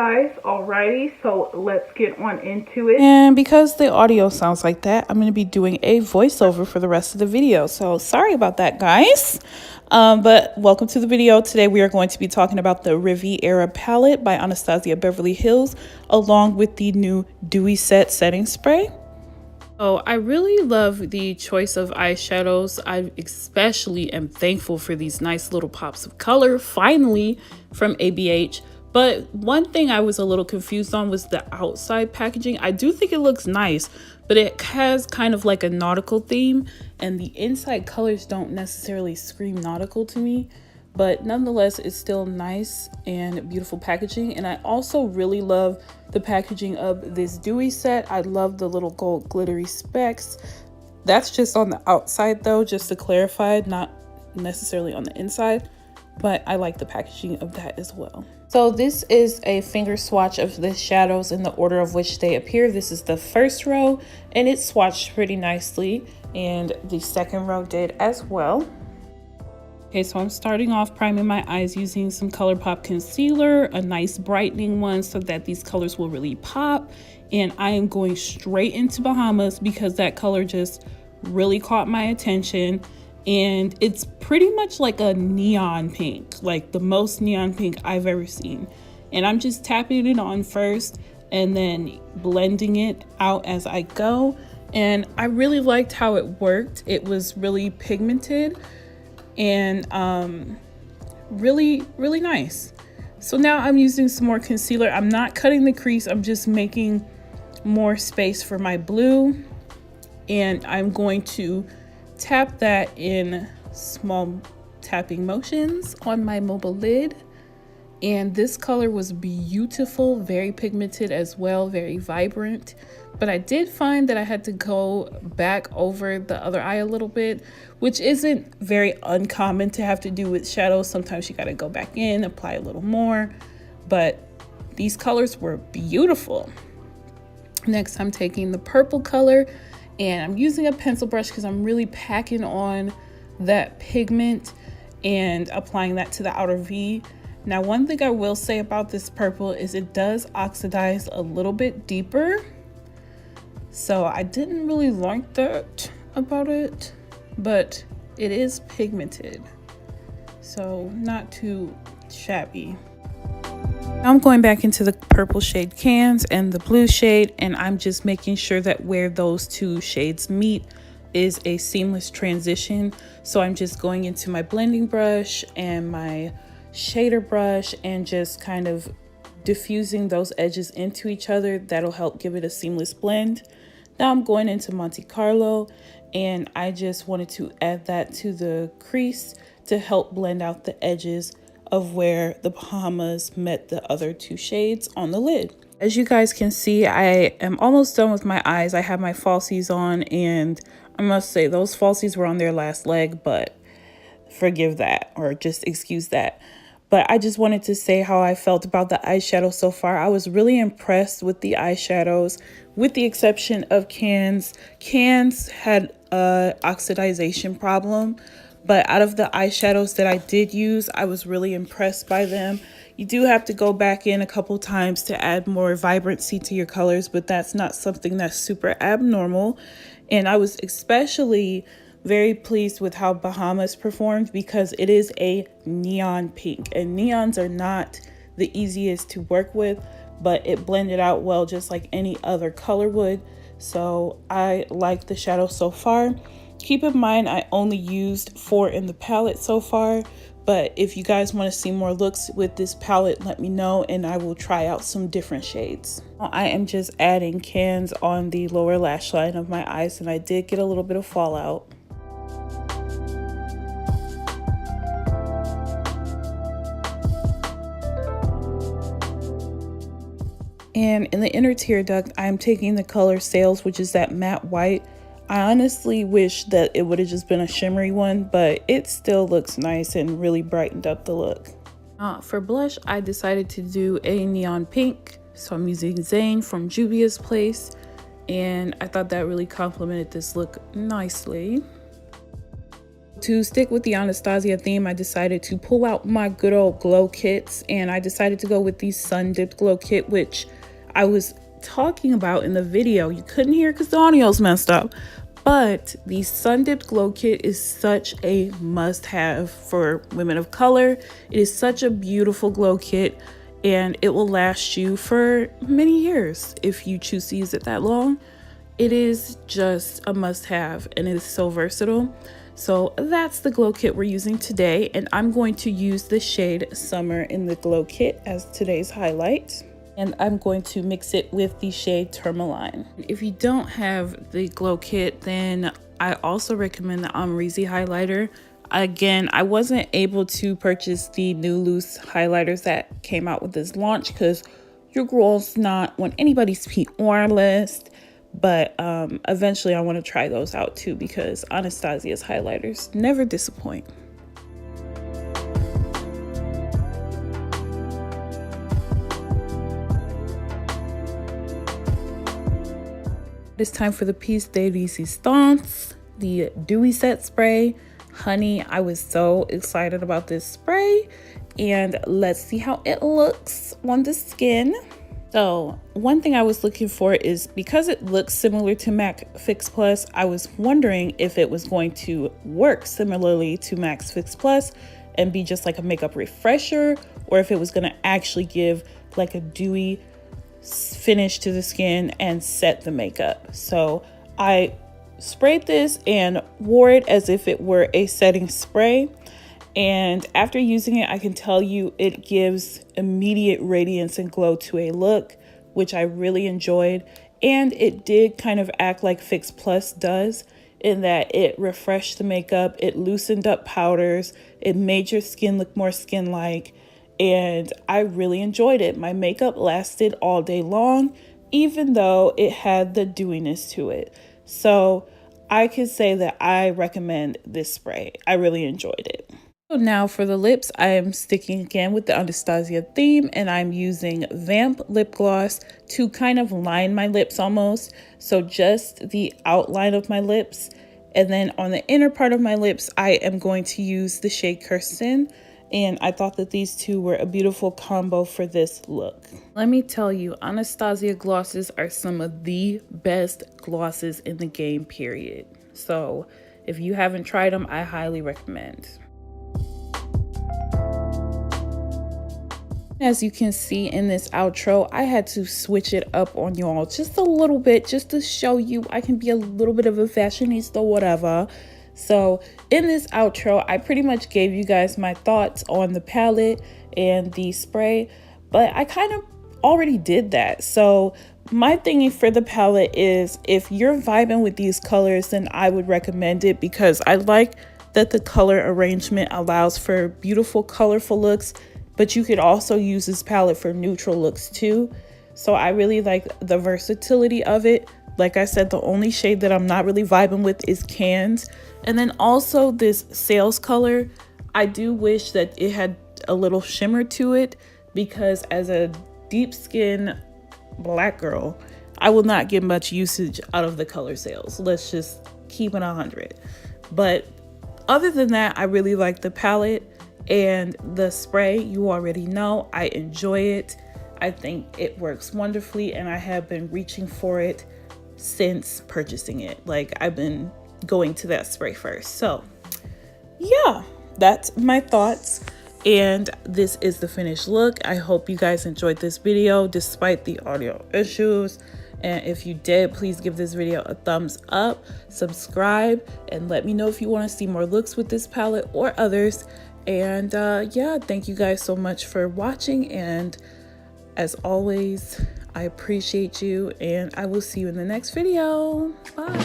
guys. Alrighty, so let's get on into it. And because the audio sounds like that, I'm going to be doing a voiceover for the rest of the video. So sorry about that, guys. But welcome to the video. Today we are going to be talking about the Riviera palette by Anastasia Beverly Hills, along with the new Dewy Set setting spray. Oh, I really love the choice of eyeshadows. I especially am thankful for these nice little pops of color, finally, from ABH. But one thing I was a little confused on was the outside packaging. I do think it looks nice, but it has kind of like a nautical theme, and the inside colors don't necessarily scream nautical to me. But nonetheless, it's still nice and beautiful packaging. And I also really love the packaging of this Dewy set. I love the little gold glittery specks. That's just on the outside though, just to clarify, not necessarily on the inside, but I like the packaging of that as well. So this is a finger swatch of the shadows in the order of which they appear. This is the first row and it swatched pretty nicely, and the second row did as well. Okay, so I'm starting off priming my eyes using some ColourPop concealer, a nice brightening one so that these colors will really pop. And I am going straight into Bahamas because that color just really caught my attention. And it's pretty much like a neon pink, like the most neon pink I've ever seen. And I'm just tapping it on first and then blending it out as I go. And I really liked how it worked. It was really pigmented and really nice. So now I'm using some more concealer. I'm not cutting the crease, I'm just making more space for my blue, and I'm going to tap that in small tapping motions on my mobile lid. And this color was beautiful, very pigmented as well, very vibrant. But I did find that I had to go back over the other eye a little bit, which isn't very uncommon to have to do with shadows. Sometimes you gotta go back in, apply a little more, but these colors were beautiful. Next, I'm taking the purple color and I'm using a pencil brush because I'm really packing on that pigment and applying that to the outer V. Now, one thing I will say about this purple is it does oxidize a little bit deeper. So I didn't really like that about it, but it is pigmented, so not too shabby. Now I'm going back into the purple shade cans and the blue shade, and I'm just making sure that where those two shades meet is a seamless transition. So I'm just going into my blending brush and my shader brush and just kind of diffusing those edges into each other. That'll help give it a seamless blend. Now I'm going into Monte Carlo, and I just wanted to add that to the crease to help blend out the edges of where the Bahamas met the other two shades on the lid. As you guys can see, I am almost done with my eyes. I have my falsies on, and I must say those falsies were on their last leg, but forgive that, or just excuse that. But I just wanted to say how I felt about the eyeshadow so far. I was really impressed with the eyeshadows, with the exception of Cans. Cans had a oxidization problem, but out of the eyeshadows that I did use, I was really impressed by them. You do have to go back in a couple times to add more vibrancy to your colors, but that's not something that's super abnormal. And I was especially very pleased with how Bahamas performed because it is a neon pink, and neons are not the easiest to work with, but it blended out well just like any other color would. So I like the shadow so far. Keep in mind I only used 4 in the palette so far, but if you guys want to see more looks with this palette, let me know and I will try out some different shades. I am just adding Cans on the lower lash line of my eyes, and I did get a little bit of fallout. And in the inner tear duct, I'm taking the color Sales, which is that matte white. I honestly wish that it would have just been a shimmery one, but it still looks nice and really brightened up the look. For blush, I decided to do a neon pink. So I'm using Zane from Juvia's Place, and I thought that really complemented this look nicely. To stick with the Anastasia theme, I decided to pull out my good old glow kits, and I decided to go with the Sun Dipped Glow Kit, which I was talking about in the video. You couldn't hear because the audio's messed up, but the Sun Dipped Glow Kit is such a must-have for women of color. It is such a beautiful glow kit, and it will last you for many years if you choose to use it that long. It is just a must-have, and it is so versatile. So that's the glow kit we're using today, and I'm going to use the shade Summer in the glow kit as today's highlight. And I'm going to mix it with the shade Tourmaline. If you don't have the glow kit, then I also recommend the Amrezy highlighter. Again, I wasn't able to purchase the new loose highlighters that came out with this launch because your girl's not on anybody's PR list. But eventually I want to try those out too, because Anastasia's highlighters never disappoint. It's time for the piece de resistance, the Dewy Set Spray. Honey, I was so excited about this spray, and let's see how it looks on the skin. So one thing I was looking for is, because it looks similar to MAC Fix Plus, I was wondering if it was going to work similarly to MAC Fix Plus and be just like a makeup refresher, or if it was going to actually give like a dewy finish to the skin and set the makeup. So I sprayed this and wore it as if it were a setting spray. And after using it, I can tell you it gives immediate radiance and glow to a look, which I really enjoyed. And it did kind of act like Fix Plus does, in that it refreshed the makeup, it loosened up powders, it made your skin look more skin-like, and I really enjoyed it. My makeup lasted all day long, even though it had the dewiness to it. So I could say that I recommend this spray. I really enjoyed it. So now for the lips, I am sticking again with the Anastasia theme, and I'm using Vamp lip gloss to kind of line my lips almost. So just the outline of my lips, and then on the inner part of my lips, I am going to use the shade Kirsten. And I thought that these two were a beautiful combo for this look. Let me tell you, Anastasia glosses are some of the best glosses in the game, period. So if you haven't tried them, I highly recommend. As you can see in this outro, I had to switch it up on y'all just a little bit, just to show you I can be a little bit of a fashionista, whatever. So in this outro, I pretty much gave you guys my thoughts on the palette and the spray, but I kind of already did that. So my thinking for the palette is, if you're vibing with these colors, then I would recommend it, because I like that the color arrangement allows for beautiful, colorful looks, but you could also use this palette for neutral looks too. So I really like the versatility of it. Like I said, the only shade that I'm not really vibing with is Cans. And then also this Sales color, I do wish that it had a little shimmer to it, because as a deep skin black girl, I will not get much usage out of the color Sales. Let's just keep it 100. But other than that, I really like the palette. And the spray, you already know, I enjoy it. I think it works wonderfully, and I have been reaching for it since purchasing it. Like, I've been going to that spray first. So yeah, that's my thoughts, and this is the finished look. I hope you guys enjoyed this video despite the audio issues. And if you did, please give this video a thumbs up, subscribe, and let me know if you want to see more looks with this palette or others. And yeah, thank you guys so much for watching, and as always, I appreciate you, and I will see you in the next video. Bye.